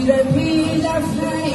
repeat after me.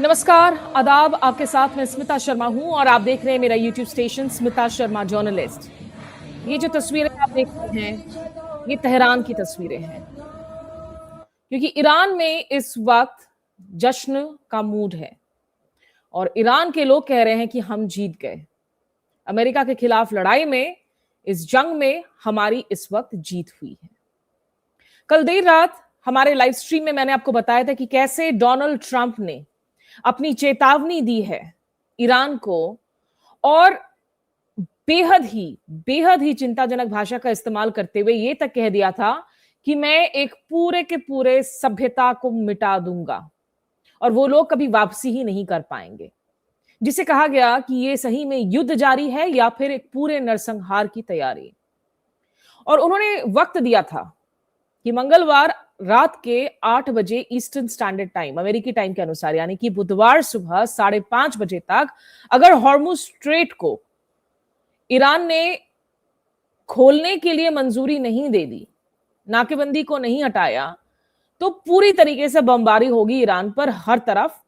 नमस्कार, आदाब। आपके साथ मैं स्मिता शर्मा हूं और आप देख रहे हैं मेरा YouTube station Smita Sharma journalist. ये जो तस्वीरें आप देख रहे हैं ये तेहरान की तस्वीरें हैं, क्योंकि ईरान में इस वक्त जश्न का मूड है और ईरान के लोग कह रहे हैं कि हम जीत गए। अमेरिका के खिलाफ लड़ाई में, इस जंग में हमारी इस वक्त जीत हुई है। कल देर रात हमारे लाइव स्ट्रीम में मैंने आपको बताया था कि कैसे डोनाल्ड ट्रंप ने अपनी चेतावनी दी है ईरान को और बेहद ही चिंताजनक भाषा का इस्तेमाल करते हुए ये तक कह दिया था कि मैं एक पूरे के पूरे सभ्यता को मिटा दूंगा और वो लोग कभी वापसी ही नहीं कर पाएंगे, जिसे कहा गया कि ये सही में युद्ध जारी है या फिर एक पूरे नरसंहार की तैयारी। और उन्होंने वक्त दिया था कि मंगलवार रात के 8 बजे ईस्टर्न स्टैंडर्ड टाइम, अमेरिकी टाइम के अनुसार, यानी कि बुधवार सुबह 5:30 बजे तक अगर हॉर्मुज स्ट्रेट को ईरान ने खोलने के लिए मंजूरी नहीं दे दी, नाकेबंदी को नहीं हटाया, तो पूरी तरीके से बमबारी होगी ईरान पर। हर तरफ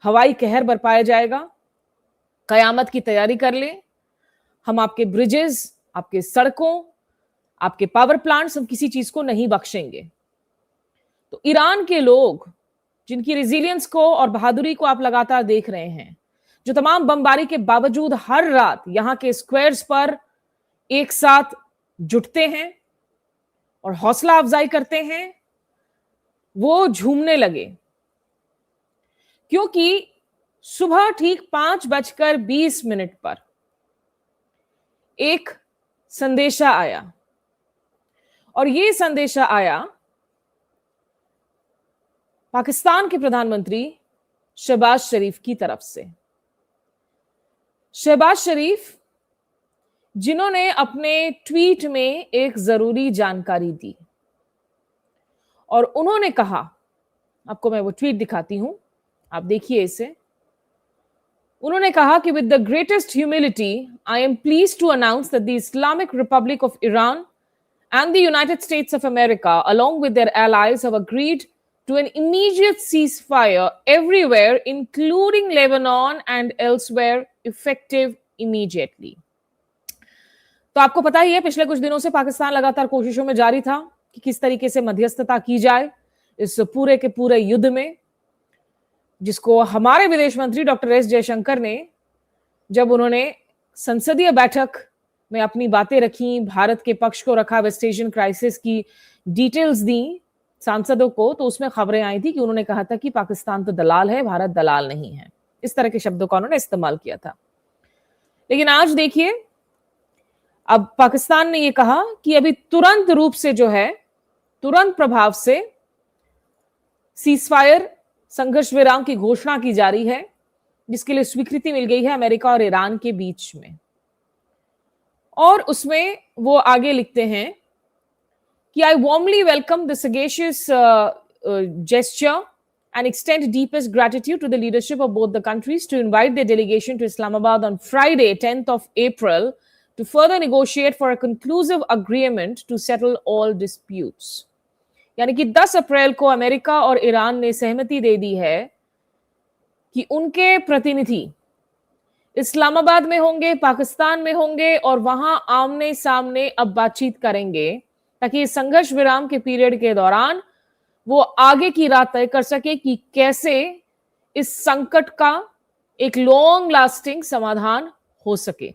हवाई कहर बरपाया जाएगा। कयामत की तैयारी कर ले। हम आपके ब्रिजेस, आपके सड़कों, आपके पावर प्लांट्स, हम किसी चीज को नहीं बख्शेंगे। तो ईरान के लोग, जिनकी रेजिलियंस को और बहादुरी को आप लगातार देख रहे हैं, जो तमाम बमबारी के बावजूद हर रात यहां के स्क्वायर्स पर एक साथ जुटते हैं और हौसला अफजाई करते हैं, वो झूमने लगे, क्योंकि सुबह ठीक 5:20 पर एक संदेशा आया। और ये संदेशा आया पाकिस्तान के प्रधानमंत्री शहबाज शरीफ की तरफ से। शहबाज शरीफ, जिन्होंने अपने ट्वीट में एक जरूरी जानकारी दी और उन्होंने कहा, आपको मैं वो ट्वीट दिखाती हूं, आप देखिए इसे। उन्होंने कहा कि with the greatest humility I am pleased to announce that the Islamic Republic of Iran and the United States of America, along with their allies, have agreed to an immediate ceasefire everywhere, including Lebanon and elsewhere, effective immediately. तो आपको पता ही है, पिछले कुछ दिनों से पाकिस्तान लगातार कोशिशों में जारी था कि किस तरीके से मध्यस्थता की जाए इस पूरे के पूरे युद्ध में, जिसको हमारे विदेश मंत्री डॉक्टर एस जयशंकर ने, जब उन्होंने संसदीय बैठक में अपनी बातें रखी, भारत के पक्ष को रखा, वेस्ट एशियन क्राइसिस की डिटेल्स दी सांसदों को, तो उसमें खबरें आई थी कि उन्होंने कहा था कि पाकिस्तान तो दलाल है, भारत दलाल नहीं है। इस तरह के शब्दों का उन्होंने इस्तेमाल किया था। लेकिन आज देखिए, अब पाकिस्तान ने यह कहा कि अभी तुरंत रूप से जो है, तुरंत प्रभाव से सीजफायर, संघर्ष विराम की घोषणा की जा रही है, जिसके लिए स्वीकृति मिल गई है अमेरिका और ईरान के बीच में। और उसमें वो आगे लिखते हैं कि I warmly welcome the sagacious gesture and extend deepest gratitude to the leadership of both the countries to invite their delegation to Islamabad on Friday, 10th of April, to further negotiate for a conclusive agreement to settle all disputes. यानी कि 10 अप्रैल को America और Iran ने सहमति दे दी है कि उनके प्रतिनिधि इस्लामाबाद में होंगे, पाकिस्तान में होंगे और वहां आमने सामने अब बातचीत करेंगे, ताकि इस संघर्ष विराम के पीरियड के दौरान वो आगे की राह तय कर सके कि कैसे इस संकट का एक लॉन्ग लास्टिंग समाधान हो सके।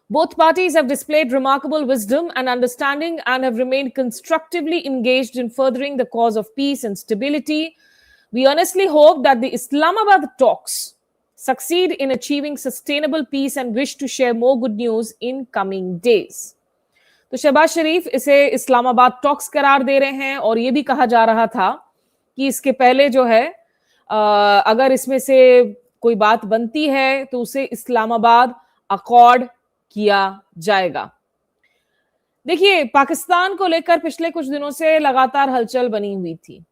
Both parties have displayed remarkable wisdom and understanding and have remained constructively engaged in furthering the cause of peace and stability. We earnestly hope that the Islamabad talks succeed in achieving sustainable peace and wish to share more good news in coming days. तो शहबाज शरीफ इसे Islamabad talks करार दे रहे हैं और यह भी कहा जा रहा था कि इसके पहले जो है अगर इसमें से कोई बात बनती है तो उसे इस्लामाबाद अकॉर्ड किया जाएगा। देखिए, पाकिस्तान को लेकर पिछले कुछ दिनों से लगातार हलचल बनी हुई थी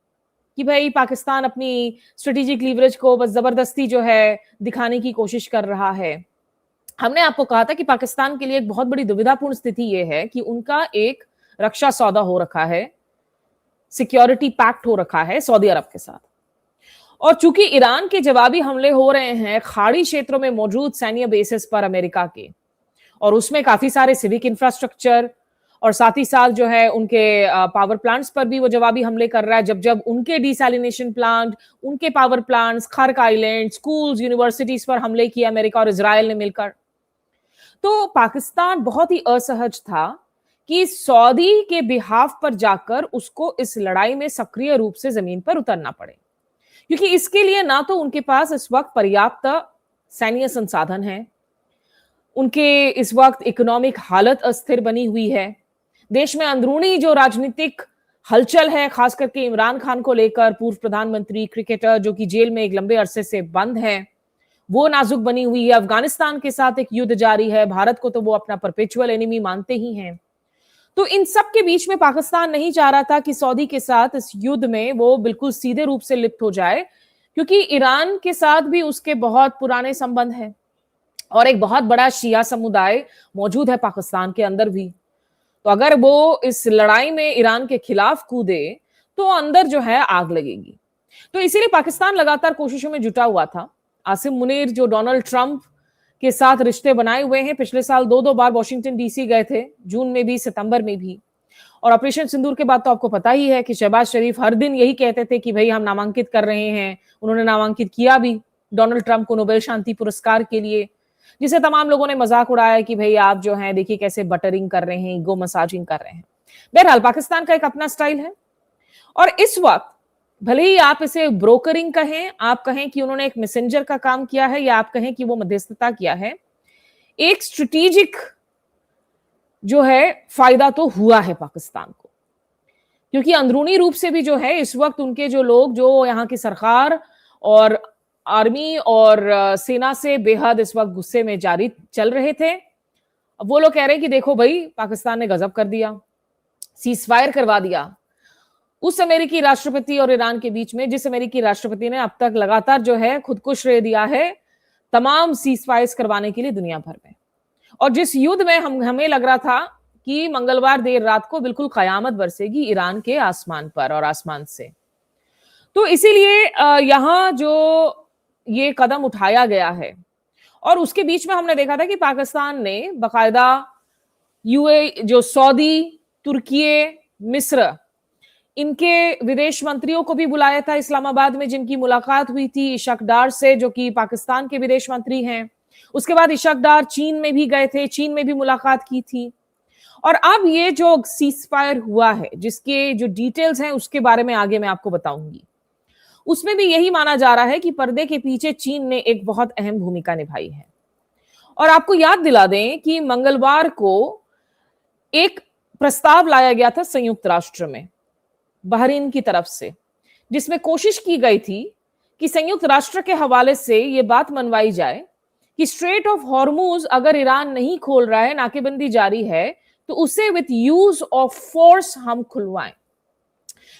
कि भाई पाकिस्तान अपनी स्ट्रेटेजिक लीवरेज को बस जबरदस्ती जो है दिखाने की कोशिश कर रहा है। हमने आपको कहा था कि पाकिस्तान के लिए एक बहुत बड़ी दुविधापूर्ण स्थिति यह है कि उनका एक रक्षा सौदा हो रखा है, सिक्योरिटी पैक्ट हो रखा है सऊदी अरब के साथ, और चूंकि ईरान के जवाबी हमले हो रहे हैं खाड़ी क्षेत्रों में मौजूद सैन्य बेसिस पर अमेरिका के, और उसमें काफी सारे सिविक इंफ्रास्ट्रक्चर और साथ ही साथ जो है उनके पावर प्लांट्स पर भी वो जवाबी हमले कर रहा है। जब जब उनके डिसैलिनेशन प्लांट, उनके पावर प्लांट्स, खर्क आइलैंड, स्कूल्स, यूनिवर्सिटीज पर हमले किए अमेरिका और इजराइल ने मिलकर, तो पाकिस्तान बहुत ही असहज था कि सऊदी के बिहाफ पर जाकर उसको इस लड़ाई में सक्रिय रूप से जमीन पर उतरना पड़े, क्योंकि इसके लिए ना तो उनके पास इस वक्त पर्याप्त सैन्य संसाधन है, उनके इस वक्त इकोनॉमिक हालत अस्थिर बनी हुई है, देश में अंदरूनी जो राजनीतिक हलचल है खास करके इमरान खान को लेकर, पूर्व प्रधानमंत्री, क्रिकेटर जो कि जेल में एक लंबे अरसे से बंद है, वो नाजुक बनी हुई है। अफगानिस्तान के साथ एक युद्ध जारी है, भारत को तो वो अपना परपेचुअल एनिमी मानते ही हैं। तो इन सब के बीच में पाकिस्तान नहीं चाह रहा था कि सऊदी के साथ इस युद्ध में वो बिल्कुल सीधे रूप से लिप्त हो जाए, क्योंकि ईरान के साथ भी उसके बहुत पुराने संबंध हैं और एक बहुत बड़ा शिया समुदाय मौजूद है पाकिस्तान के अंदर भी। तो अगर वो इस लड़ाई में ईरान के खिलाफ कूदे तो अंदर जो है आग लगेगी। तो इसीलिए पाकिस्तान लगातार कोशिशों में जुटा हुआ था। आसिम मुनीर जो डोनाल्ड ट्रंप के साथ रिश्ते बनाए हुए हैं, पिछले साल दो बार वॉशिंगटन डीसी गए थे, जून में भी, सितंबर में भी। और ऑपरेशन सिंदूर के बाद तो आपको पता ही है कि शहबाज शरीफ हर दिन यही कहते थे कि भाई हम नामांकित कर रहे हैं। उन्होंने नामांकित किया भी डोनाल्ड ट्रंप को नोबेल शांति पुरस्कार के लिए, जिसे तमाम लोगों ने मजाक उड़ाया कि भाई आप जो हैं देखिए कैसे बटरिंग कर रहे हैं, ईगो मसाजिंग कर रहे हैं। बहरहाल पाकिस्तान का एक अपना स्टाइल है, और इस वक्त भले ही आप इसे ब्रोकरिंग कहें, आप कहें कि उन्होंने एक मैसेंजर का काम किया है, या आप कहें कि वो मध्यस्थता किया है, एक स्ट्रेटेजिक जो है फायदा तो हुआ है पाकिस्तान को, क्योंकि अंदरूनी रूप से भी जो है इस वक्त उनके जो लोग जो यहाँ की सरकार और आर्मी और सेना से बेहद इस वक्त गुस्से में जारी चल रहे थे। अब वो लोग कह रहे हैं कि देखो भाई पाकिस्तान ने गजब कर दिया, सीजफायर करवा दिया उस अमेरिकी राष्ट्रपति और ईरान के बीच में, जिस अमेरिकी राष्ट्रपति ने अब तक लगातार जो है खुद को श्रेय दिया है तमाम सीजफायर्स करवाने के लिए दुनिया भर में, और जिस युद्ध में हमें लग रहा था कि मंगलवार देर रात को बिल्कुल कयामत बरसेगी ईरान के आसमान पर और आसमान से। तो इसीलिए यहां जो ये कदम उठाया गया है, और उसके बीच में हमने देखा था कि पाकिस्तान ने बकायदा यूए, जो सऊदी, तुर्की, मिस्र, इनके विदेश मंत्रियों को भी बुलाया था इस्लामाबाद में, जिनकी मुलाकात हुई थी इशक डार से, जो कि पाकिस्तान के विदेश मंत्री हैं। उसके बाद इशक डार चीन में भी गए थे, चीन में भी मुलाकात की थी। और अब ये जो सीजफायर हुआ है, जिसके जो डिटेल्स हैं उसके बारे में आगे मैं आपको बताऊंगी, उसमें भी यही माना जा रहा है कि पर्दे के पीछे चीन ने एक बहुत अहम भूमिका निभाई है। और आपको याद दिला दें कि मंगलवार को एक प्रस्ताव लाया गया था संयुक्त राष्ट्र में बहरीन की तरफ से, जिसमें कोशिश की गई थी कि संयुक्त राष्ट्र के हवाले से यह बात मनवाई जाए कि स्ट्रेट ऑफ हॉर्मूज अगर ईरान नहीं खोल रहा है, नाकेबंदी जारी है, तो उसे विथ यूज ऑफ फोर्स हम खुलवाएं।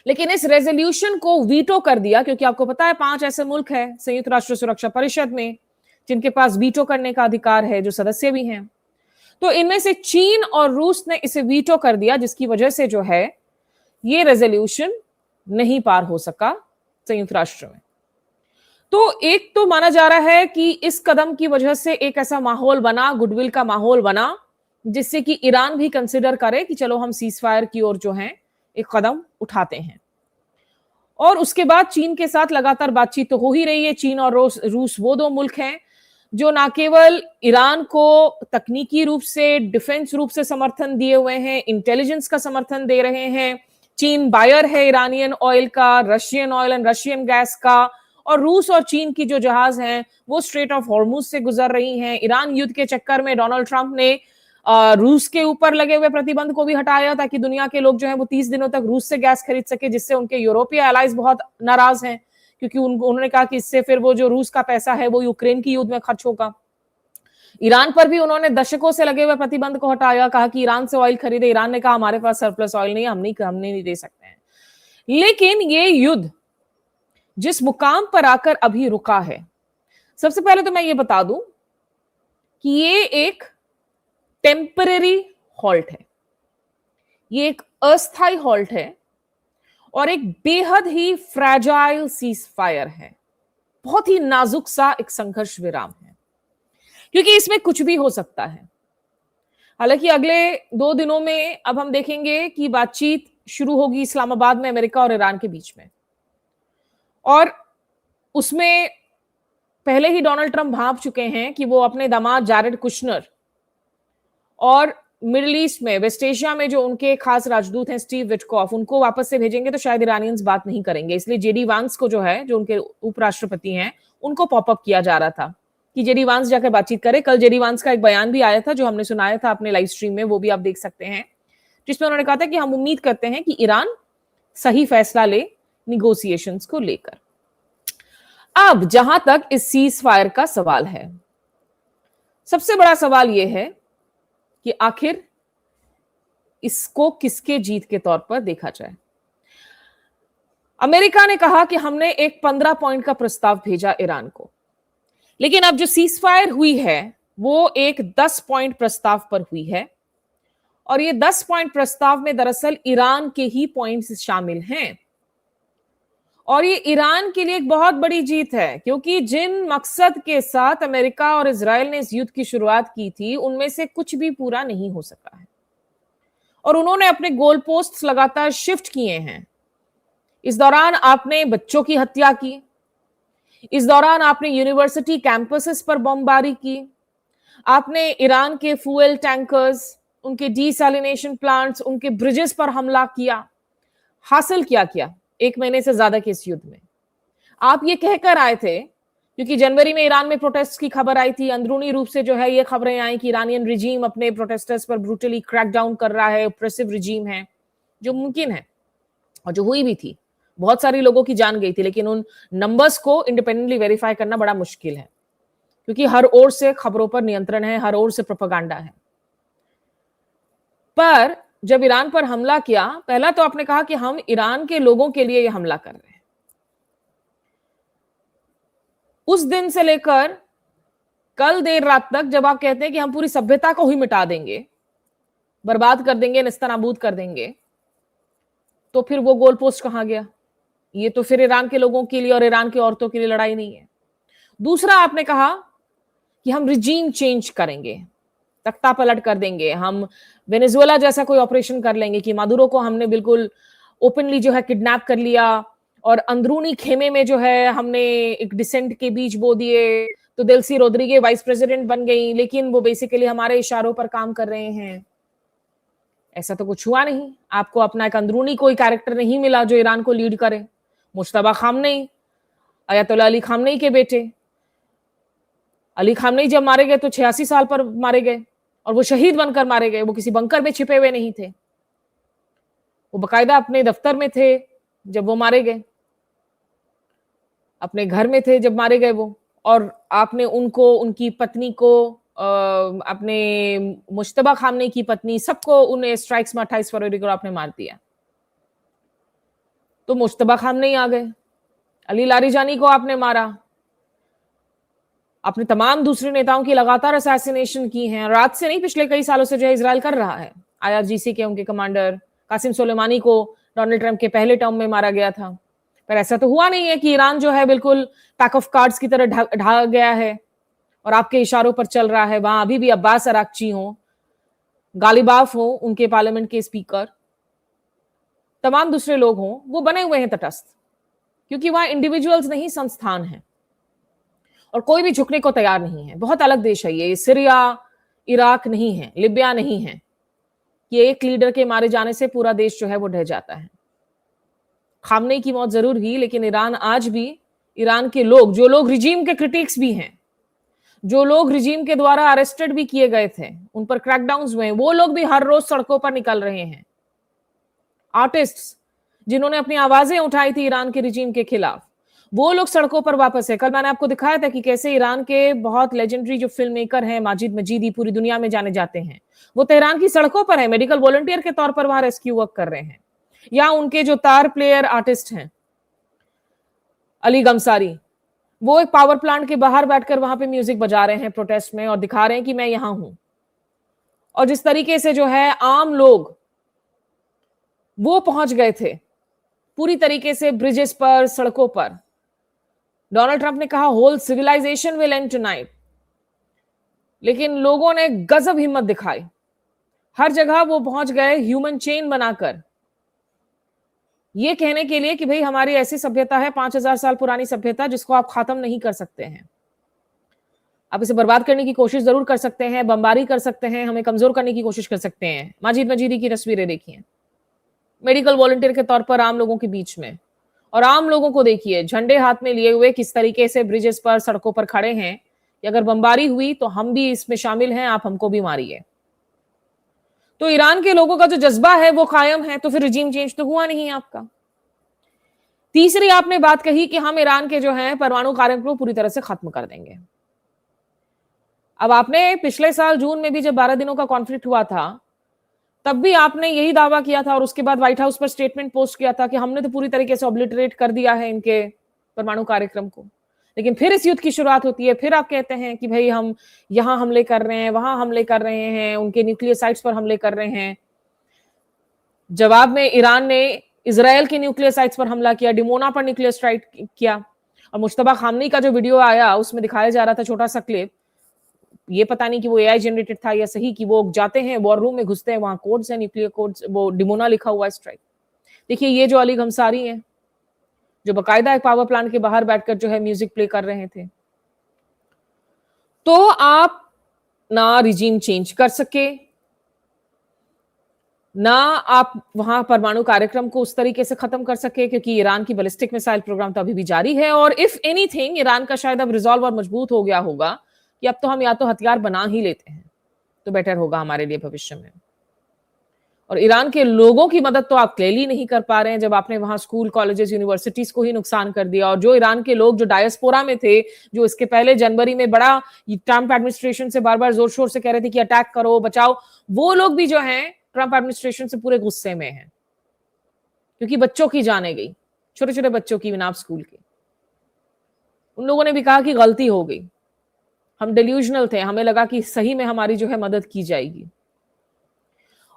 लेकिन इस रेजोल्यूशन को वीटो कर दिया, क्योंकि आपको पता है 5 ऐसे मुल्क हैं संयुक्त राष्ट्र सुरक्षा परिषद में जिनके पास वीटो करने का अधिकार है, जो सदस्य भी हैं। तो इनमें से चीन और रूस ने इसे वीटो कर दिया, जिसकी वजह से जो है ये रेजोल्यूशन नहीं पार हो सका संयुक्त राष्ट्र में। तो एक तो माना जा रहा है कि इस कदम की वजह से एक ऐसा माहौल बना, गुडविल का माहौल बना, जिससे कि ईरान भी कंसिडर करे कि चलो हम सीजफायर की ओर जो है एक कदम उठाते हैं। और उसके बाद चीन के साथ लगातार बातचीत तो हो ही रही है। चीन और रूस वो दो मुल्क हैं जो ना केवल ईरान को तकनीकी रूप से, डिफेंस रूप से समर्थन दिए हुए हैं, इंटेलिजेंस का समर्थन दे रहे हैं। चीन बायर है ईरानियन ऑयल का, Russian oil and Russian gas का, और रूस और चीन की जो जहाज हैं वो स्ट्रेट ऑफ हॉर्मुज से गुजर रही हैं। ईरान युद्ध के चक्कर में डोनाल्ड ट्रंप ने रूस के ऊपर लगे हुए प्रतिबंध को भी हटाया ताकि दुनिया के लोग जो है वो 30 दिनों तक रूस से गैस खरीद सके, जिससे उनके यूरोपीय एलाइज बहुत नाराज हैं, क्योंकि उन्होंने कहा कि इससे फिर वो जो रूस का पैसा है वो यूक्रेन की युद्ध में खर्च होगा। ईरान पर भी उन्होंने दशकों से लगे हुए प्रतिबंध को हटाया, कहा कि ईरान से ऑयल खरीदे। ईरान ने कहा हमारे पास सरप्लस ऑयल नहीं है, हम नहीं दे सकते हैं। लेकिन ये युद्ध जिस मुकाम पर आकर अभी रुका है, सबसे पहले तो मैं ये बता दूं कि ये एक टेम्पररी हॉल्ट है, ये एक अस्थायी हॉल्ट है और एक बेहद ही फ्रैजाइल सीज फायर है, बहुत ही नाजुक सा एक संघर्ष विराम है, क्योंकि इसमें कुछ भी हो सकता है। हालांकि अगले 2 दिनों में अब हम देखेंगे कि बातचीत शुरू होगी इस्लामाबाद में अमेरिका और ईरान के बीच में, और उसमें पहले ही डोनाल्ड ट्रंप भांप चुके हैं कि वो अपने दामाद जारेड कुशनर और मिडिल ईस्ट में, वेस्ट एशिया में जो उनके खास राजदूत हैं स्टीव विटकॉफ, उनको वापस से भेजेंगे तो शायद ईरानियंस बात नहीं करेंगे। इसलिए जेडी वांस को जो है, जो उनके उपराष्ट्रपति हैं, उनको पॉपअप किया जा रहा था कि जेडी वांस जाकर बातचीत करे। कल जेडी वांस का एक बयान भी आया था जो हमने सुनाया था अपने लाइव स्ट्रीम में, वो भी आप देख सकते हैं, जिसमें उन्होंने कहा था कि हम उम्मीद करते हैं कि ईरान सही फैसला ले निगोसिएशंस को लेकर। अब जहां तक इस सीज फायर का सवाल है, सबसे बड़ा सवाल यह है कि आखिर इसको किसके जीत के तौर पर देखा जाए। अमेरिका ने कहा कि हमने एक 15 पॉइंट का प्रस्ताव भेजा ईरान को, लेकिन अब जो सीज फायर हुई है वो एक 10 पॉइंट प्रस्ताव पर हुई है, और ये 10 पॉइंट प्रस्ताव में दरअसल ईरान के ही पॉइंट्स शामिल हैं। और ये ईरान के लिए एक बहुत बड़ी जीत है, क्योंकि जिन मकसद के साथ अमेरिका और इजराइल ने इस युद्ध की शुरुआत की थी उनमें से कुछ भी पूरा नहीं हो सका है, और उन्होंने अपने गोल पोस्ट लगातार शिफ्ट किए हैं। इस दौरान आपने बच्चों की हत्या की, इस दौरान आपने यूनिवर्सिटी कैंपसेस पर बमबारी की, आपने ईरान के फ्यूल टैंकर्स, उनके डिसैलिनेशन प्लांट्स, उनके ब्रिजेस पर हमला किया। हासिल क्या 1 महीने से ज्यादा के इस युद्ध में आप ये कहकर आए थे, क्योंकि जनवरी में ईरान में प्रोटेस्ट की खबर आई थी, अंदरूनी रूप से जो है ये खबरें आई कि ईरानियन रिजीम अपने प्रोटेस्टर्स पर ब्रूटली क्रैकडाउन कर रहा है, ऑप्रेसिव रिजीम है, जो मुमकिन है और जो हुई भी थी। बहुत सारी लोगों की जान गई थी, लेकिन उन नंबर्स को इंडिपेंडेंटली वेरीफाई करना बड़ा मुश्किल है, क्योंकि हर ओर से खबरों पर नियंत्रण है, हर ओर से प्रोपेगेंडा है। पर जब ईरान पर हमला किया, पहला तो आपने कहा कि हम ईरान के लोगों के लिए यह हमला कर रहे हैं। उस दिन से लेकर कल देर रात तक जब आप कहते हैं कि हम पूरी सभ्यता को ही मिटा देंगे, बर्बाद कर देंगे, निस्तनाबूद कर देंगे, तो फिर वो गोल पोस्ट कहां गया? ये तो फिर ईरान के लोगों के लिए और ईरान की औरतों के लिए लड़ाई नहीं है। दूसरा, आपने कहा कि हम रिजीम चेंज करेंगे, तख्ता पलट कर देंगे, हम वेनेजुएला जैसा कोई ऑपरेशन कर लेंगे कि मादुरो को हमने बिल्कुल ओपनली जो है किडनैप कर लिया और अंदरूनी खेमे में जो है हमने एक डिसेंट के बीज बो दिए, तो डेल्सी रोड्रिगे वाइस प्रेसिडेंट बन गई, लेकिन वो बेसिकली हमारे इशारों पर काम कर रहे हैं। ऐसा तो कुछ हुआ नहीं। आपको अपना एक अंदरूनी कोई कैरेक्टर नहीं मिला जो ईरान को लीड करे। मुश्तबा खामनेई, अयतुल्ला अली खामनेई के बेटे अली खामनेई जब मारे गए तो 86 साल पर मारे गए, और वो शहीद बनकर मारे गए। वो किसी बंकर में छिपे हुए नहीं थे, वो बकायदा अपने दफ्तर में थे जब वो मारे गए, अपने घर में थे जब मारे गए वो। और आपने उनको, उनकी पत्नी को, अपने मुश्तबा खामनेई की पत्नी, सबको उन्हें स्ट्राइक्स में 28 फरवरी को आपने मार दिया। तो मुश्तबा खामनेई आ गए, अली लारीजानी को आपने मारा, अपने तमाम दूसरे नेताओं की लगातार असैसिनेशन की हैं। रात से नहीं, पिछले कई सालों से जो है इजराइल कर रहा है। IRGC के उनके कमांडर कासिम सुलेमानी को डोनाल्ड ट्रंप के पहले टर्म में मारा गया था। पर ऐसा तो हुआ नहीं है कि ईरान जो है बिल्कुल पैक ऑफ कार्ड्स की तरह ढा गया है और आपके इशारों पर चल रहा है। वहां अभी भी अब्बास अराक्ची हो, गालिबाफ हो, उनके पार्लियामेंट के स्पीकर, तमाम दूसरे लोग हों, वो बने हुए हैं तटस्थ, क्योंकि वहां इंडिविजुअल्स नहीं, संस्थान है, और कोई भी झुकने को तैयार नहीं है। बहुत अलग देश है ये, सीरिया, इराक नहीं है, लिबिया नहीं है कि एक लीडर के मारे जाने से पूरा देश जो है वो ढह जाता है। खामनेई की मौत जरूर हुई, लेकिन ईरान आज भी, ईरान के लोग, जो लोग रिजीम के क्रिटिक्स भी हैं, जो लोग रिजीम के द्वारा अरेस्टेड भी किए गए थे, उन पर क्रैकडाउन्स हुए हैं, वो लोग भी हर रोज सड़कों पर निकल रहे हैं। आर्टिस्ट्स जिन्होंने अपनी आवाजें उठाई थी ईरान के रिजीम के खिलाफ, वो लोग सड़कों पर वापस है। कल मैंने आपको दिखाया था कि कैसे ईरान के बहुत लेजेंडरी जो फिल्म मेकर हैं, माजिद मजीदी, पूरी दुनिया में जाने जाते हैं, वो तेहरान की सड़कों पर है, मेडिकल वॉलंटियर के तौर पर वहां रेस्क्यू वर्क कर रहे हैं। या उनके जो तार प्लेयर आर्टिस्ट हैं अली गमसारी, वो एक पावर प्लांट के बाहर बैठकर वहां पे म्यूजिक बजा रहे हैं प्रोटेस्ट में और दिखा रहे हैं कि मैं यहां हूं। और जिस तरीके से जो है आम लोग वो पहुंच गए थे पूरी तरीके से ब्रिजेस पर, सड़कों पर। डोनाल्ड ट्रंप ने कहा whole civilisation will end tonight, लेकिन लोगों ने गजब हिम्मत दिखाई, हर जगह वो पहुंच गए ह्यूमन चेन बनाकर, ये कहने के लिए कि भाई हमारी ऐसी सभ्यता है, 5000 साल पुरानी सभ्यता, जिसको आप खत्म नहीं कर सकते हैं। आप इसे बर्बाद करने की कोशिश जरूर कर सकते हैं, बमबारी कर सकते हैं, हमें कमजोर करने की कोशिश कर सकते हैं। माजिद मजीदी की तस्वीरें देखिए, मेडिकल वॉलंटियर के तौर पर आम लोगों के बीच में, और आम लोगों को देखिए झंडे हाथ में लिए हुए किस तरीके से ब्रिजेस पर, सड़कों पर खड़े हैं कि अगर बमबारी हुई तो हम भी इसमें शामिल हैं, आप हमको भी मारिए। तो ईरान के लोगों का जो जज्बा है वो कायम है, तो फिर रिजीम चेंज तो हुआ नहीं आपका। तीसरी आपने बात कही कि हम ईरान के जो है परमाणु कार्यक्रम को पूरी तरह से खत्म कर देंगे। अब आपने पिछले साल जून में भी जब 12 दिनों का कॉन्फ्लिक्ट हुआ था, तब भी आपने यही दावा किया था और उसके बाद व्हाइट हाउस पर स्टेटमेंट पोस्ट किया था कि हमने तो पूरी तरीके से ऑब्लिटरेट कर दिया है इनके परमाणु कार्यक्रम को। लेकिन फिर इस युद्ध की शुरुआत होती है, फिर आप कहते हैं कि भाई हम यहां हमले कर रहे हैं, वहां हमले कर रहे हैं, उनके न्यूक्लियर साइट्स पर हमले कर रहे हैं। जवाब में ईरान ने इजराइल के न्यूक्लियर साइट्स पर हमला किया, डिमोना पर न्यूक्लियर स्ट्राइक किया। और मुश्तबा खामनी का जो वीडियो आया उसमें दिखाया जा रहा था छोटा सा क्लिप, ये पता नहीं कि वो एआई जनरेटेड था या सही, कि वो जाते हैं वॉर रूम में, घुसते हैं, वहां कोड्स हैं, न्यूक्लियर कोड्स, वो डिमोना लिखा हुआ है स्ट्राइक। देखिए ये जो अली गमसारी हैं, जो बकायदा एक पावर प्लांट के बाहर बैठकर जो है म्यूजिक प्ले कर रहे थे। तो आप ना रिजीम चेंज कर सके, ना आप वहां परमाणु कार्यक्रम को उस तरीके से खत्म कर सके, क्योंकि ईरान की बैलिस्टिक मिसाइल प्रोग्राम तो अभी भी जारी है। और इफ एनीथिंग ईरान का शायद अब रिजॉल्व और मजबूत हो गया होगा कि अब तो हम या तो हथियार बना ही लेते हैं तो बेटर होगा हमारे लिए भविष्य में। और ईरान के लोगों की मदद तो आप क्लियरली नहीं कर पा रहे हैं, जब आपने वहां स्कूल, कॉलेजेस, यूनिवर्सिटीज को ही नुकसान कर दिया। और जो ईरान के लोग जो डायस्पोरा में थे, जो इसके पहले जनवरी में बड़ा ट्रंप एडमिनिस्ट्रेशन से बार बार जोर शोर से कह रहे थे कि अटैक करो, बचाओ, वो लोग भी जो हैं ट्रंप एडमिनिस्ट्रेशन से पूरे गुस्से में हैं, क्योंकि बच्चों की जाने गई, छोटे छोटे बच्चों की, विनाप स्कूल की। उन लोगों ने भी कहा कि गलती हो गई, हम डिल्यूजनल थे, हमें लगा कि सही में हमारी जो है मदद की जाएगी।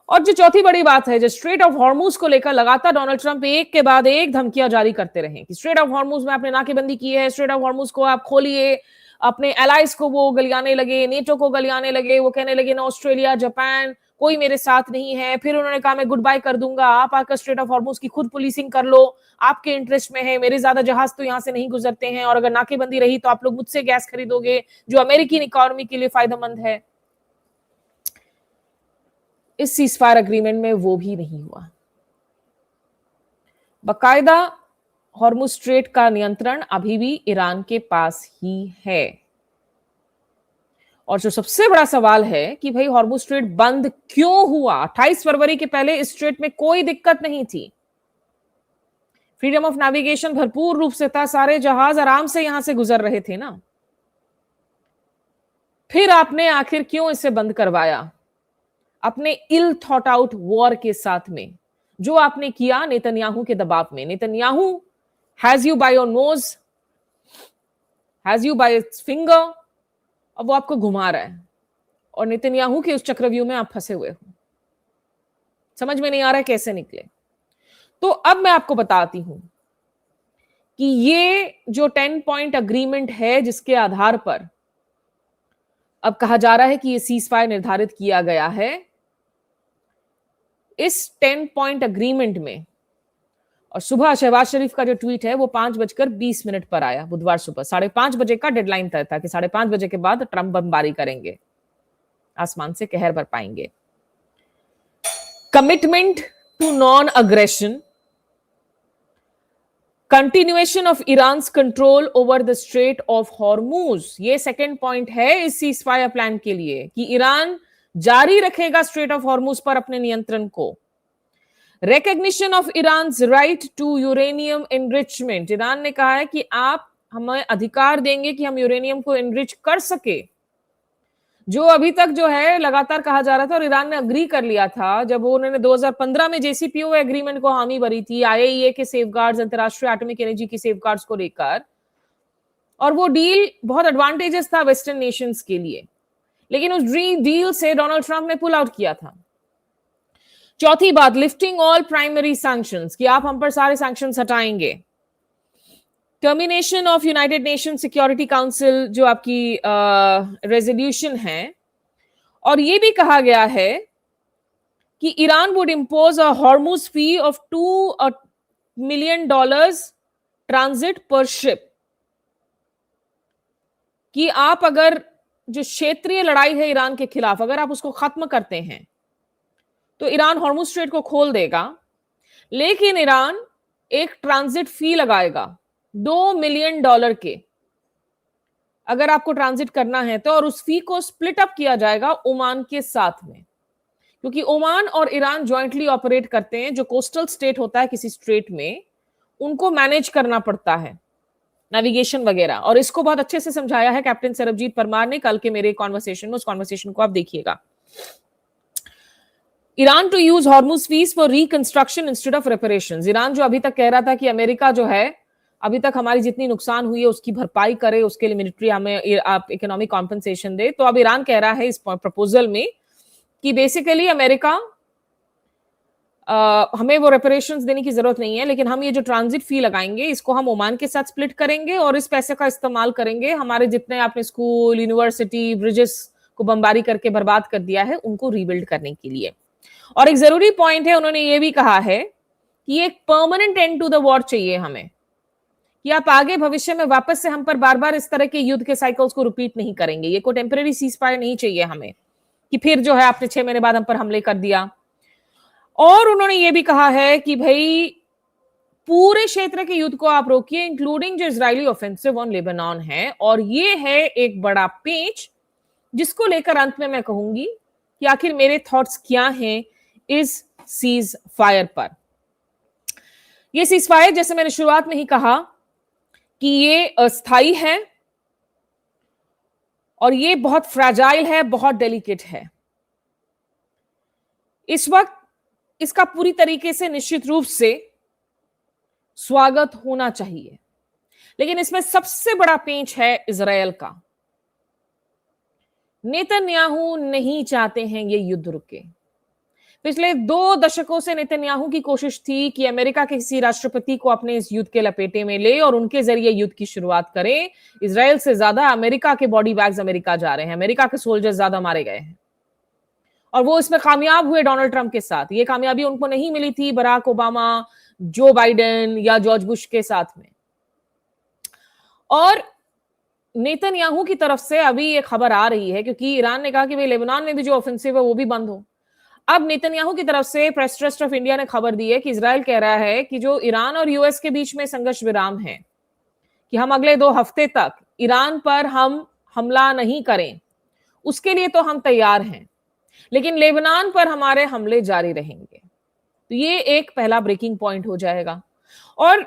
और जो चौथी बड़ी बात है, जो स्ट्रेट ऑफ हॉर्मूज को लेकर लगातार डोनाल्ड ट्रंप एक के बाद एक धमकियां जारी करते रहे कि स्ट्रेट ऑफ हॉर्मूज में आपने नाकेबंदी की है, स्ट्रेट ऑफ हॉर्मूज को आप खोलिए। अपने एलाइज को वो गलियाने लगे, नेटो को गलियाने लगे, वो कहने लगे ना ऑस्ट्रेलिया, जापान कोई मेरे साथ नहीं है। फिर उन्होंने कहा मैं गुड बाय कर दूंगा, आप आकर स्ट्रेट ऑफ हॉर्मूज की खुद पुलिसिंग कर लो, आपके इंटरेस्ट में है, मेरे ज्यादा जहाज तो यहाँ से नहीं गुजरते हैं, और अगर नाकेबंदी रही तो आप लोग मुझसे गैस खरीदोगे जो अमेरिकी इकोनॉमी के लिए फायदेमंद है। इस सीजफायर एग्रीमेंट में वो भी नहीं हुआ। बकायदा हॉर्मुज स्ट्रेट का नियंत्रण अभी भी ईरान के पास ही है। और जो सबसे बड़ा सवाल है कि भाई हॉर्मुज स्ट्रेट बंद क्यों हुआ? 28 फरवरी के पहले इस स्ट्रेट में कोई दिक्कत नहीं थी, फ्रीडम ऑफ नेविगेशन भरपूर रूप से था, सारे जहाज आराम से यहां से गुजर रहे थे ना। फिर आपने आखिर क्यों इसे बंद करवाया? अपने इल थॉट आउट वॉर के साथ में, जो आपने किया नेतन्याहू के दबाव में। Netanyahu has you by your nose, has you bye it's finger, अब वो आपको घुमा रहा है और नेतन्याहू के उस चक्रव्यूह में आप फंसे हुए हो। समझ में नहीं आ रहा है कैसे निकले। तो अब मैं आपको बताती हूं कि ये जो 10 पॉइंट अग्रीमेंट है, जिसके आधार पर अब कहा जा रहा है कि ये सीज फायर निर्धारित किया गया है, इस 10 पॉइंट अग्रीमेंट में, और सुबह शहबाज शरीफ का जो ट्वीट है वो 5:20 पर आया, बुधवार सुबह 5:30 बजे का डेडलाइन तय था कि 5:30 बजे के बाद ट्रंप बमबारी करेंगे, आसमान से कहर बरपाएंगे। Commitment to non aggression, continuation of Iran control over the strait of Hormuz, ये सेकेंड पॉइंट है इस सीज फायर प्लान के लिए कि ईरान जारी रखेगा स्ट्रेट ऑफ हॉर्मूज पर अपने नियंत्रण को। Recognition of Iran right to uranium enrichment, Iran ने कहा है कि आप हमें अधिकार देंगे कि हम यूरेनियम को एनरिच कर सके, जो अभी तक जो है लगातार कहा जा रहा था और ईरान ने अग्री कर लिया था जब उन्होंने 2015 में जेसीपीओए एग्रीमेंट को हामी भरी थी आईएईए के सेफगार्ड्स, अंतरराष्ट्रीय एटॉमिक एनर्जी की सेफगार्ड्स को लेकर, और वो डील बहुत एडवांटेजेस था वेस्टर्न नेशंस के लिए, लेकिन उस डील से डोनाल्ड ट्रंप ने पुल आउट किया था। चौथी बात, लिफ्टिंग ऑल प्राइमरी सैंक्शंस, कि आप हम पर सारे सैंक्शंस हटाएंगे। Termination of United nation security council, जो आपकी रेजोल्यूशन है, और ये भी कहा गया है कि Iran would impose a Hormuz fee of $2 million transit पर शिप, कि आप अगर जो क्षेत्रीय लड़ाई है ईरान के खिलाफ अगर आप उसको खत्म करते हैं तो ईरान हॉर्मूज स्ट्रेट को खोल देगा, लेकिन ईरान एक ट्रांजिट फी लगाएगा $2 मिलियन के, अगर आपको ट्रांजिट करना है तो, और उस फी को स्प्लिट अप किया जाएगा ओमान के साथ में, क्योंकि ओमान और ईरान ज्वाइंटली ऑपरेट करते हैं। जो कोस्टल स्टेट होता है किसी स्ट्रेट में, उनको मैनेज करना पड़ता है, नेविगेशन वगैरह, और इसको बहुत अच्छे से समझाया है कैप्टन सरबजीत परमार ने कल के मेरे कॉन्वर्सेशन में, उस कॉन्वर्सेशन को आप देखिएगा। Iran to use Hormuz fees for reconstruction instead of reparations, Iran जो अभी तक कह रहा था कि अमेरिका जो है अभी तक हमारी जितनी नुकसान हुई है उसकी भरपाई करे, उसके लिए मिलिट्री हमें आप इकोनॉमिक कॉम्पनसेशन दे, तो अब ईरान कह रहा है इस प्रपोजल में कि बेसिकली अमेरिका हमें वो रेपरेशंस देने की जरूरत नहीं है, लेकिन हम ये जो ट्रांजिट फी लगाएंगे इसको हम ओमान के साथ स्प्लिट करेंगे और इस पैसे का इस्तेमाल करेंगे हमारे जितने आपने स्कूल, यूनिवर्सिटी, ब्रिजेस को बमबारी करके बर्बाद कर दिया है उनको रीबिल्ड करने के लिए। और एक जरूरी पॉइंट है, उन्होंने ये भी कहा है कि एक permanent end to the war चाहिए हमें, कि आप आगे भविष्य में वापस से हम पर बार बार इस तरह के युद्ध के साइकिल्स को रिपीट नहीं करेंगे। ये कोई टेम्परेरी सीज फायर नहीं चाहिए हमें कि फिर जो है आपने 6 महीने बाद हम पर हमले कर दिया। और उन्होंने ये भी कहा है कि भाई पूरे क्षेत्र के युद्ध को आप रोकिए, इंक्लूडिंग जो इजरायली ऑफेंसिव ऑन लेबनान है, और ये है एक बड़ा पेच जिसको लेकर अंत में मैं कहूंगी कि आखिर मेरे थॉट्स क्या हैं इस सीज फायर पर। ये सीज फायर, जैसे मैंने शुरुआत में ही कहा, कि ये अस्थाई है और ये बहुत फ्रैजाइल है, बहुत डेलिकेट है। इस वक्त इसका पूरी तरीके से निश्चित रूप से स्वागत होना चाहिए, लेकिन इसमें सबसे बड़ा पेंच है इजरायल का। नेतन्याहू नहीं चाहते हैं ये युद्ध रुके। पिछले 2 दशकों से नेतन्याहू की कोशिश थी कि अमेरिका के किसी राष्ट्रपति को अपने इस युद्ध के लपेटे में ले और उनके जरिए युद्ध की शुरुआत करें। इजराइल से ज्यादा अमेरिका के बॉडी बैग्स अमेरिका जा रहे हैं, अमेरिका के सोल्जर्स ज्यादा मारे गए हैं, और वो इसमें कामयाब हुए डोनाल्ड ट्रंप के साथ। ये कामयाबी उनको नहीं मिली थी बराक ओबामा, जो बाइडेन या जॉर्ज बुश के साथ में। और नेतन्याहू की तरफ से अभी ये खबर आ रही है, क्योंकि ईरान ने कहा कि भाई लेबनान में भी जो ऑफेंसिव है वो भी बंद हो। अब नेतन्याहू की तरफ से प्रेस ट्रस्ट ऑफ इंडिया ने खबर दी है कि इजराइल कह रहा है कि जो ईरान और यूएस के बीच में संघर्ष विराम है, कि हम अगले 2 हफ्ते तक ईरान पर हम हमला नहीं करें, उसके लिए तो हम तैयार हैं, लेकिन लेबनान पर हमारे हमले जारी रहेंगे। तो ये एक पहला ब्रेकिंग पॉइंट हो जाएगा। और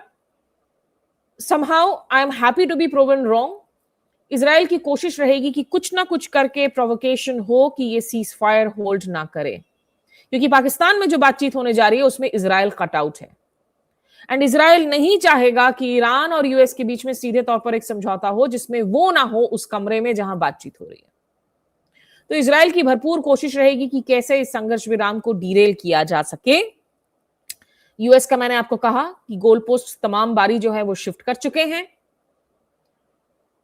somehow I am happy to be proven wrong। Israel की कोशिश रहेगी कि कुछ ना कुछ करके प्रोवोकेशन हो कि ये सीज फायर होल्ड ना करे, क्योंकि पाकिस्तान में जो बातचीत होने जा रही है उसमें इजराइल कट आउट है, एंड इजराइल नहीं चाहेगा कि ईरान और यूएस के बीच में सीधे तौर पर एक समझौता हो जिसमें वो ना हो उस कमरे में जहां बातचीत हो रही है। तो इजराइल की भरपूर कोशिश रहेगी कि कैसे इस संघर्ष विराम को डीरेल किया जा सके। यूएस का मैंने आपको कहा कि गोल पोस्ट तमाम बारी जो है वो शिफ्ट कर चुके हैं,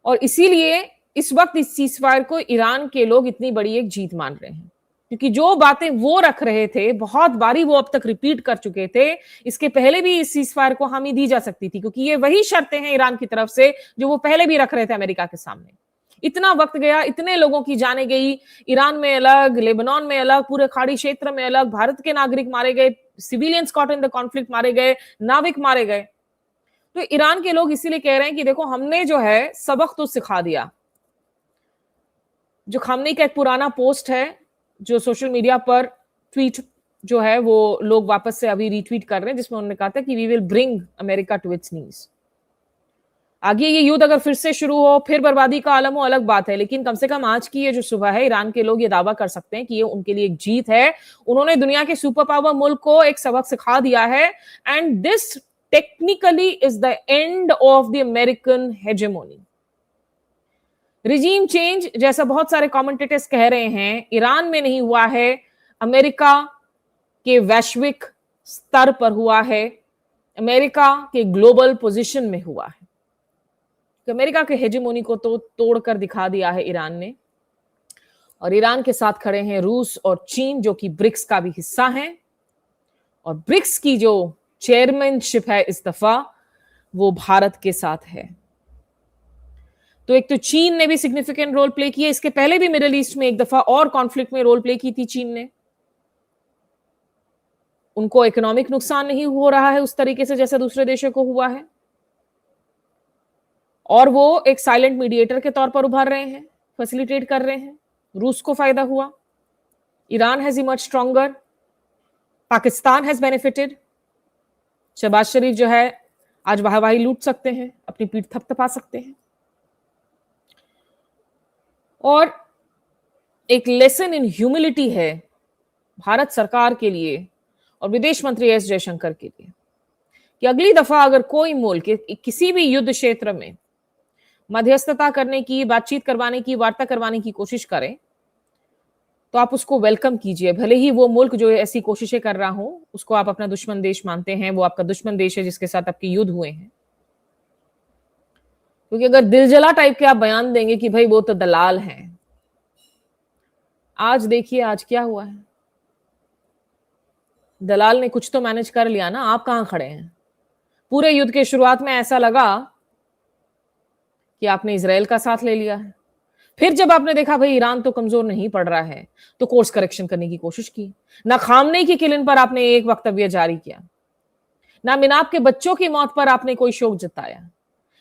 और इसीलिए इस वक्त इस सीज फायर को ईरान के लोग इतनी बड़ी एक जीत मान रहे हैं, क्योंकि जो बातें वो रख रहे थे बहुत बारी वो अब तक रिपीट कर चुके थे। इसके पहले भी इस सीज फायर को हामी दी जा सकती थी, क्योंकि ये वही शर्तें हैं ईरान की तरफ से जो वो पहले भी रख रहे थे अमेरिका के सामने। इतना वक्त गया, इतने लोगों की जाने गई, ईरान में अलग, लेबनान में अलग, पूरे खाड़ी क्षेत्र में अलग, भारत के नागरिक मारे गए, civilians caught in the conflict मारे गए, नाविक मारे गए। तो ईरान के लोग इसीलिए कह रहे हैं कि देखो हमने जो है सबक तो सिखा दिया। जो खामनेई का एक पुराना पोस्ट है जो सोशल मीडिया पर ट्वीट जो है वो लोग वापस से अभी रीट्वीट कर रहे हैं, जिसमें उन्होंने कहा था कि we will bring America to its knees. आगे ये युद्ध अगर फिर से शुरू हो, फिर बर्बादी का आलम हो, अलग बात है, लेकिन कम से कम आज की ये जो सुबह है, ईरान के लोग ये दावा कर सकते हैं कि ये उनके लिए एक जीत है। उन्होंने दुनिया के सुपर पावर मुल्क को एक सबक सिखा दिया है and this technically is the end of the American hegemony. Regime change जैसा बहुत सारे कमेंटेटर्स कह रहे हैं ईरान में नहीं हुआ है, अमेरिका के वैश्विक स्तर पर हुआ है, अमेरिका के ग्लोबल पोजीशन में हुआ है। तो अमेरिका के हेजेमोनी को तो तोड़कर दिखा दिया है ईरान ने, और ईरान के साथ खड़े हैं रूस और चीन जो कि ब्रिक्स का भी हिस्सा हैं, और ब्रिक्स की जो चेयरमैनशिप है इस दफा वो भारत के साथ है। तो एक तो चीन ने भी सिग्निफिकेंट रोल प्ले किया, इसके पहले भी मिडिल ईस्ट में एक दफा और कॉन्फ्लिक्ट में रोल प्ले की थी चीन ने। उनको इकोनॉमिक नुकसान नहीं हो रहा है उस तरीके से जैसा दूसरे देशों को हुआ है, और वो एक साइलेंट मीडिएटर के तौर पर उभर रहे हैं, फैसिलिटेट कर रहे हैं। रूस को फायदा हुआ, Iran has emerge stronger, Pakistan has benefited. Shahbaz Sharif जो है आज वाहवाही लूट सकते हैं, अपनी पीठ थपथपा सकते हैं। और एक लेसन इन ह्यूमिलिटी है भारत सरकार के लिए और विदेश मंत्री एस जयशंकर के लिए कि अगली दफा अगर कोई मुल्क किसी भी युद्ध क्षेत्र में मध्यस्थता करने की, बातचीत करवाने की, वार्ता करवाने की कोशिश करें तो आप उसको वेलकम कीजिए। भले ही वो मुल्क जो ऐसी कोशिशें कर रहा हो उसको आप अपना दुश्मन देश मानते हैं, वो आपका दुश्मन देश है जिसके साथ आपके युद्ध हुए हैं। क्योंकि अगर दिलजला टाइप के आप बयान देंगे कि भाई वो तो दलाल हैं, आज देखिए आज क्या हुआ है। दलाल ने कुछ तो मैनेज कर लिया ना, आप कहां खड़े हैं। पूरे युद्ध के शुरुआत में ऐसा लगा कि आपने इजराइल का साथ ले लिया है, फिर जब आपने देखा भाई ईरान तो कमजोर नहीं पड़ रहा है तो कोर्स करेक्शन करने की कोशिश की। ना खामनेई की किलिंग पर आपने एक वक्तव्य जारी किया, ना मिनाब के बच्चों की मौत पर आपने कोई शोक जताया,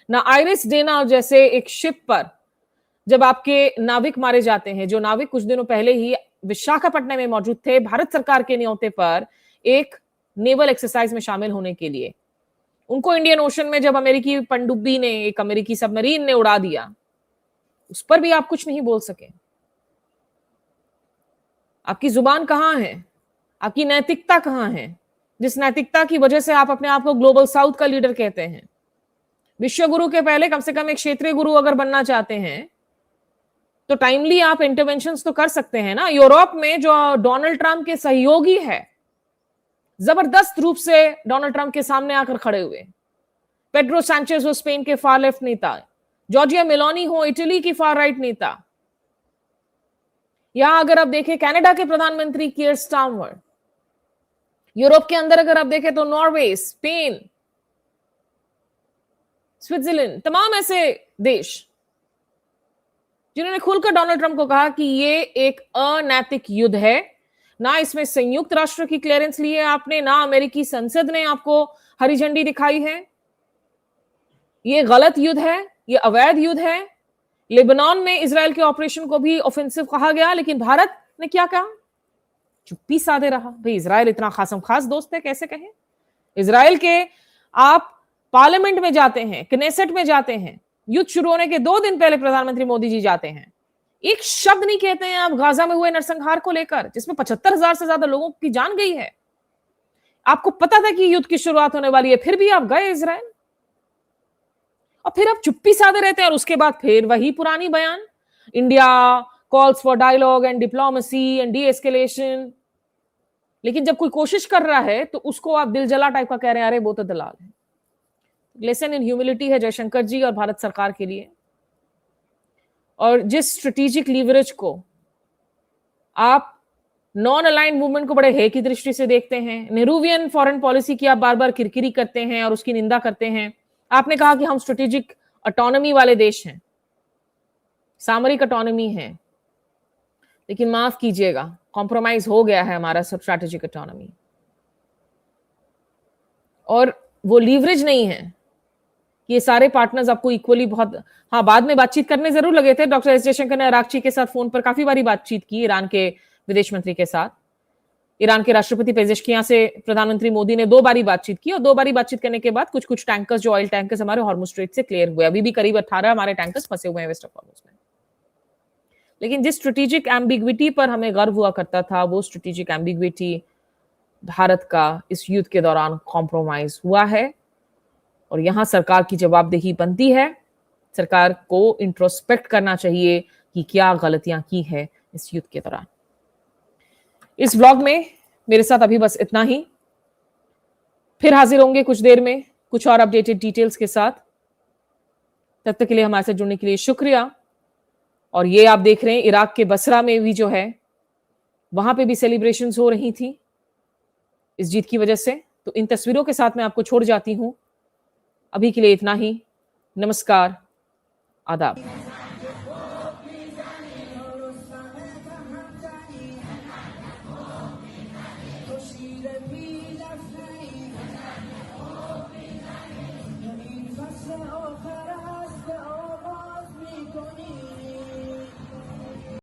ना आइरिस डेना जैसे एक शिप पर जब आपके नाविक मारे जाते हैं, जो नाविक कुछ दिनों पहले ही विशाखापट्टनम में मौजूद थे भारत सरकार के न्योते पर एक नेवल एक्सरसाइज में शामिल होने के लिए, उनको इंडियन ओशन में जब अमेरिकी पनडुब्बी ने, एक अमेरिकी सबमरीन ने उड़ा दिया, उस पर भी आप कुछ नहीं बोल सके। आपकी जुबान कहां है, आपकी नैतिकता कहां है, जिस नैतिकता की वजह से आप अपने आप को ग्लोबल साउथ का लीडर कहते हैं। विश्व गुरु के पहले कम से कम एक क्षेत्रीय गुरु अगर बनना चाहते हैं तो टाइमली आप इंटरवेंशंस तो कर सकते हैं ना। यूरोप में जो डोनाल्ड ट्रंप के सहयोगी है, जबरदस्त रूप से डोनाल्ड ट्रंप के सामने आकर खड़े हुए, पेड्रो सैंचेज हो स्पेन के फार लेफ्ट नेता, जॉर्जिया मेलोनी हो इटली की फार राइट नेता, यहां अगर आप देखें कनाडा के प्रधानमंत्री कीयर स्टारमर, यूरोप के अंदर अगर आप देखें तो नॉर्वे, स्पेन, स्विट्जरलैंड, तमाम ऐसे देश जिन्होंने खुलकर डोनाल्ड ट्रंप को कहा कि ये एक अनैतिक युद्ध है। ना इसमें संयुक्त राष्ट्र की क्लियरेंस ली है आपने, ना अमेरिकी संसद ने आपको हरी झंडी दिखाई है। ये गलत युद्ध है, ये अवैध युद्ध है। लेबनान में इजराइल के ऑपरेशन को भी ऑफेंसिव कहा गया, लेकिन भारत ने क्या कहा, चुप्पी साधे रहा। भाई इजराइल इतना खासम खास दोस्त है, कैसे कहें। इजराइल के आप पार्लियामेंट में जाते हैं, कनेसेट में जाते हैं, युद्ध शुरू होने के 2 दिन पहले प्रधानमंत्री मोदी जी जाते हैं, एक शब्द नहीं कहते हैं आप गाजा में हुए नरसंहार को लेकर, जिसमें 75,000 से ज्यादा लोगों की जान गई है। आपको पता था कि युद्ध की शुरुआत होने वाली है, फिर भी आप गए इजराइल, और फिर आप चुप्पी साधे रहते हैं। और उसके बाद फिर वही पुरानी बयान, India calls for dialogue and diplomacy and deescalation. लेकिन जब कोई कोशिश कर रहा है तो उसको आप दिल जला टाइप का कह रहे हैं, अरे वो तो दलाल है। लेसन इन ह्यूमिलिटी है जयशंकर जी और भारत सरकार के लिए। और जिस स्ट्रेटेजिक लीवरेज को आप नॉन अलाइंड मूवमेंट को बड़े हे की दृष्टि से देखते हैं, नेहरूवियन फॉरेन पॉलिसी की आप बार बार किरकिरी करते हैं और उसकी निंदा करते हैं। आपने कहा कि हम स्ट्रेटेजिक ऑटोनॉमी वाले देश हैं, सामरिक ऑटोनॉमी है, लेकिन माफ कीजिएगा कॉम्प्रोमाइज हो गया है हमारा स्ट्रेटेजिक ऑटोनॉमी, और वो लीवरेज नहीं है ये सारे पार्टनर्स आपको इक्वली बहुत, हाँ, बाद में बातचीत करने जरूर लगे थे। डॉक्टर एस जयशंकर ने अरागची के साथ फोन पर काफी बारी बातचीत की, ईरान के विदेश मंत्री के साथ। ईरान के राष्ट्रपति पेजेश्कियां से प्रधानमंत्री मोदी ने 2 बारी बातचीत की, और 2 बारी बातचीत करने के बाद कुछ कुछ टैंकर्स, जो ऑयल टैंकर्स हमारे हॉर्मुज स्ट्रेट से क्लियर हुए। अभी भी करीब 18 हमारे टैंकर्स फंसे हुए हैं वेस्ट ऑफ हॉर्मुज में। लेकिन जिस स्ट्रेटेजिक एम्बिग्विटी पर हमें गर्व हुआ करता था, वो स्ट्रेटेजिक एम्बिग्विटी भारत का इस युद्ध के दौरान कॉम्प्रोमाइज हुआ है, और यहां सरकार की जवाबदेही बनती है। सरकार को इंट्रोस्पेक्ट करना चाहिए कि क्या गलतियां की है इस युद्ध के दौरान। इस व्लॉग में मेरे साथ अभी बस इतना ही। फिर हाजिर होंगे कुछ देर में कुछ और अपडेटेड डिटेल्स के साथ। तब तक के लिए हमारे साथ जुड़ने के लिए शुक्रिया। और ये आप देख रहे हैं इराक के बसरा में भी जो है, वहां पे भी सेलिब्रेशंस हो रही थी इस जीत की वजह से। तो इन तस्वीरों के साथ मैं आपको छोड़ जाती हूं। अभी के लिए इतना ही। नमस्कार, आदाब।